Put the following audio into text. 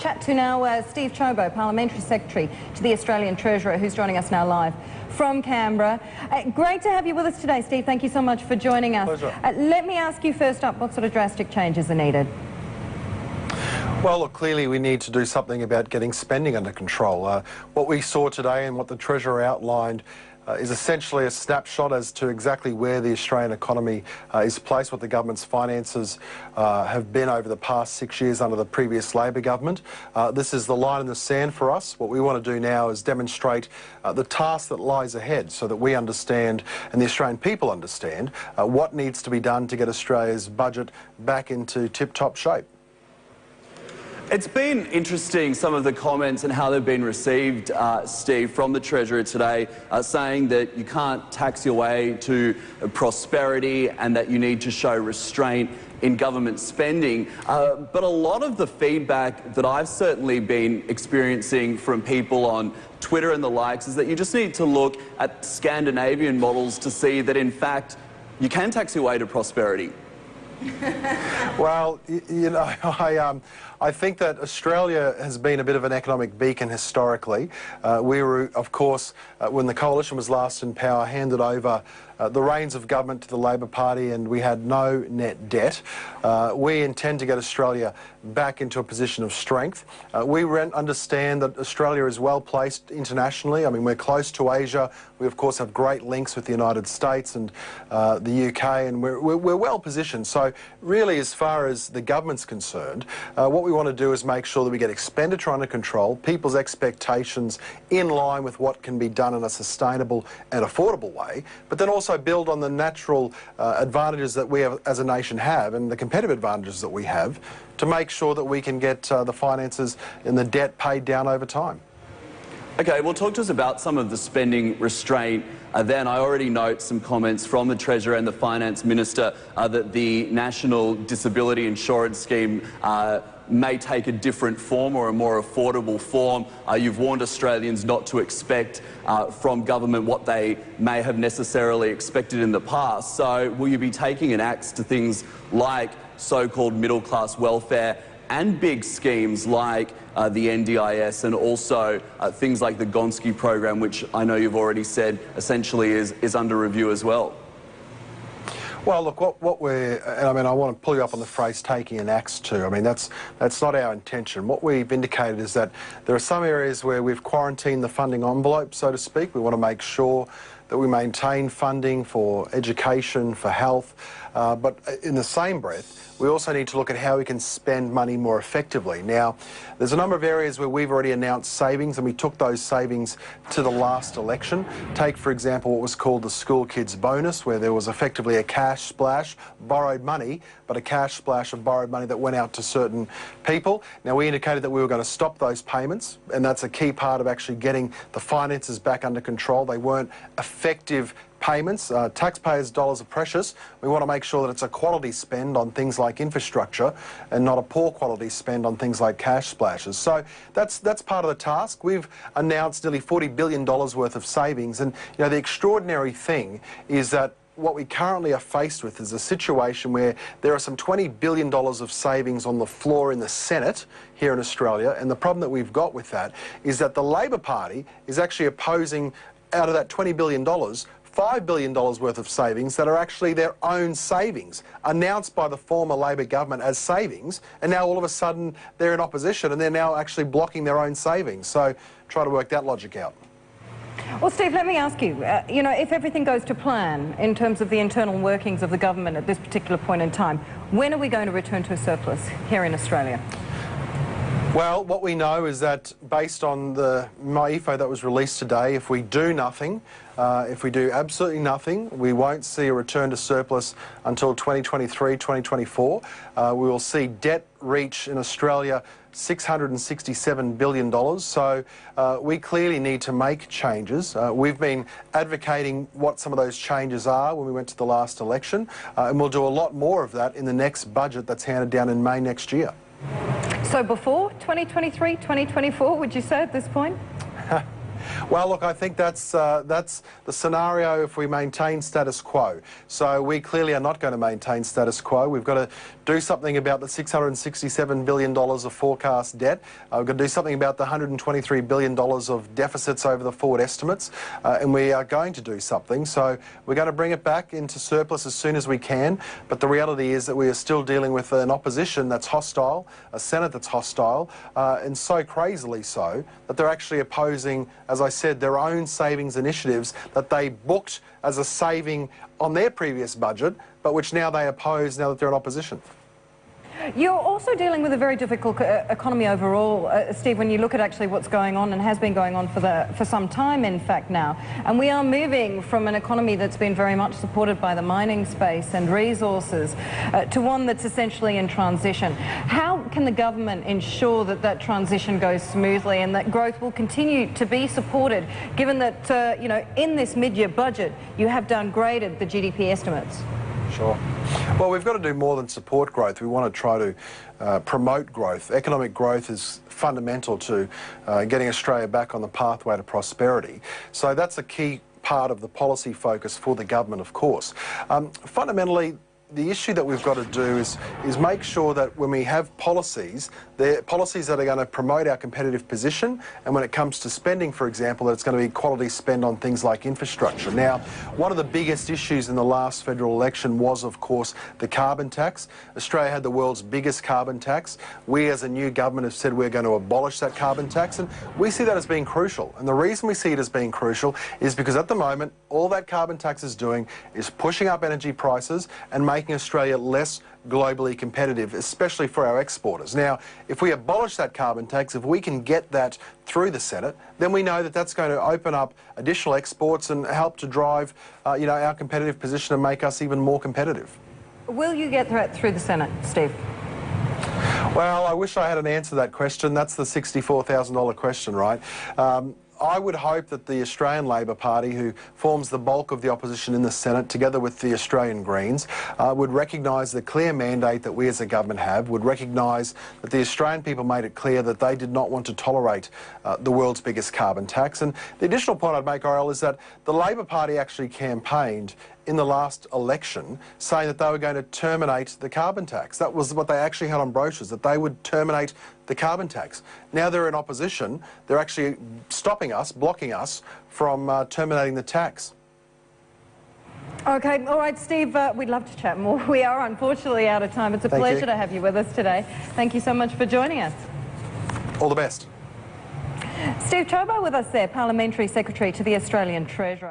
chat to now Steve Ciobo, Parliamentary Secretary to the Australian Treasurer, who's joining us now live from Canberra. Great to have you with us today, Steve. Thank you so much for joining us. Pleasure. Let me ask you first up, what sort of drastic changes are needed? Well, look, clearly we need to do something about getting spending under control. What we saw today and what the Treasurer outlined is essentially a snapshot as to exactly where the Australian economy is placed, what the government's finances have been over the past 6 years under the previous Labor government. This is the line in the sand for us. What we want to do now is demonstrate the task that lies ahead so that we understand and the Australian people understand what needs to be done to get Australia's budget back into tip-top shape. It's been interesting, some of the comments and how they've been received, Steve, from the Treasurer today, saying that you can't tax your way to prosperity and that you need to show restraint in government spending. But a lot of the feedback that I've certainly been experiencing from people on Twitter and the likes is that you just need to look at Scandinavian models to see that, in fact, you can tax your way to prosperity. Well, you know, I think that Australia has been a bit of an economic beacon historically. We were, of course, when the coalition was last in power, handed over the reins of government to the Labor Party, and we had no net debt. We intend to get Australia back into a position of strength. We understand that Australia is well placed internationally. I mean, we're close to Asia. We, of course, have great links with the United States and the UK, and we're well positioned. So really, as far as the government's concerned, what we want to do is make sure that we get expenditure under control, people's expectations in line with what can be done in a sustainable and affordable way, but then also build on the natural advantages that we as a nation have and the competitive advantages that we have to make sure that we can get the finances and the debt paid down over time. Okay, well, talk to us about some of the spending restraint. Then I already note some comments from the Treasurer and the Finance Minister that the National Disability Insurance Scheme may take a different form or a more affordable form. You've warned Australians not to expect from government what they may have necessarily expected in the past. So will you be taking an axe to things like so-called middle-class welfare and big schemes like the NDIS and also things like the Gonski program, which I know you've already said essentially is under review as well? Well, look, what we're, and I mean, I want to pull you up on the phrase taking an axe to. I mean, that's not our intention. What we've indicated is that there are some areas where we've quarantined the funding envelope, so to speak. We want to make sure that we maintain funding for education, for health, but in the same breath, we also need to look at how we can spend money more effectively. Now, there's a number of areas where we've already announced savings, and we took those savings to the last election. Take, for example, what was called the School Kids Bonus, where there was effectively a cash splash, borrowed money, but a cash splash of borrowed money that went out to certain people. Now, we indicated that we were going to stop those payments, and that's a key part of actually getting the finances back under control. They weren't effective payments. Taxpayers' dollars are precious. We want to make sure that it's a quality spend on things like infrastructure and not a poor quality spend on things like cash splashes. So that's part of the task. We've announced nearly $40 billion worth of savings, and you know, the extraordinary thing is that what we currently are faced with is a situation where there are some $20 billion of savings on the floor in the Senate here in Australia, and the problem that we've got with that is that the Labor Party is actually opposing, out of that $20 billion, $5 billion worth of savings that are actually their own savings, announced by the former Labor government as savings, and now all of a sudden they're in opposition and they're now actually blocking their own savings. So try to work that logic out. Well, Steve, let me ask you, you know, if everything goes to plan in terms of the internal workings of the government at this particular point in time, when are we going to return to a surplus here in Australia? Well, what we know is that based on the MyEFO that was released today, if we do nothing, if we do absolutely nothing, we won't see a return to surplus until 2023, 2024. We will see debt reach in Australia $667 billion. So we clearly need to make changes. We've been advocating what some of those changes are when we went to the last election, and we'll do a lot more of that in the next budget that's handed down in May next year. So before 2023, 2024, would you say at this point? Well, look, I think that's the scenario if we maintain status quo. So we clearly are not going to maintain status quo. We've got to do something about the $667 billion of forecast debt. We've got to do something about the $123 billion of deficits over the forward estimates, and we are going to do something. So we're going to bring it back into surplus as soon as we can. But the reality is that we are still dealing with an opposition that's hostile, a Senate that's hostile, and so crazily so that they're actually opposing, as I said, their own savings initiatives that they booked as a saving on their previous budget, but which now they oppose now that they're in opposition. You're also dealing with a very difficult economy overall, Steve, when you look at actually what's going on and has been going on for some time, in fact, now. And we are moving from an economy that's been very much supported by the mining space and resources to one that's essentially in transition. How can the government ensure that that transition goes smoothly and that growth will continue to be supported, given that, you know, in this mid-year budget, you have downgraded the GDP estimates? Sure. Well, we've got to do more than support growth. We want to try to promote growth. Economic growth is fundamental to getting Australia back on the pathway to prosperity. So that's a key part of the policy focus for the government, of course. Fundamentally, the issue that we've got to do is make sure that when we have policies, they're policies that are going to promote our competitive position, and when it comes to spending, for example, that it's going to be quality spend on things like infrastructure. Now, one of the biggest issues in the last federal election was, of course, the carbon tax. Australia had the world's biggest carbon tax. We, as a new government, have said we're going to abolish that carbon tax, and we see that as being crucial. And the reason we see it as being crucial is because at the moment, all that carbon tax is doing is pushing up energy prices and making Australia less globally competitive, especially for our exporters. Now, if we abolish that carbon tax, if we can get that through the Senate, then we know that that's going to open up additional exports and help to drive, you know, our competitive position and make us even more competitive. Will you get that through the Senate, Steve? Well, I wish I had an answer to that question. That's the $64,000 question, right? I would hope that the Australian Labor Party, who forms the bulk of the opposition in the Senate, together with the Australian Greens, would recognise the clear mandate that we as a government have, would recognise that the Australian people made it clear that they did not want to tolerate the world's biggest carbon tax. And the additional point I'd make, Oriel, is that the Labor Party actually campaigned in the last election saying that they were going to terminate the carbon tax. That was what they actually had on brochures, that they would terminate the carbon tax. Now they're in opposition. They're actually stopping us, blocking us from terminating the tax. Okay, all right, Steve, we'd love to chat more. We are unfortunately out of time. It's a pleasure to have you with us today. Thank you so much for joining us. All the best. Steve Ciobo with us there, Parliamentary Secretary to the Australian Treasurer.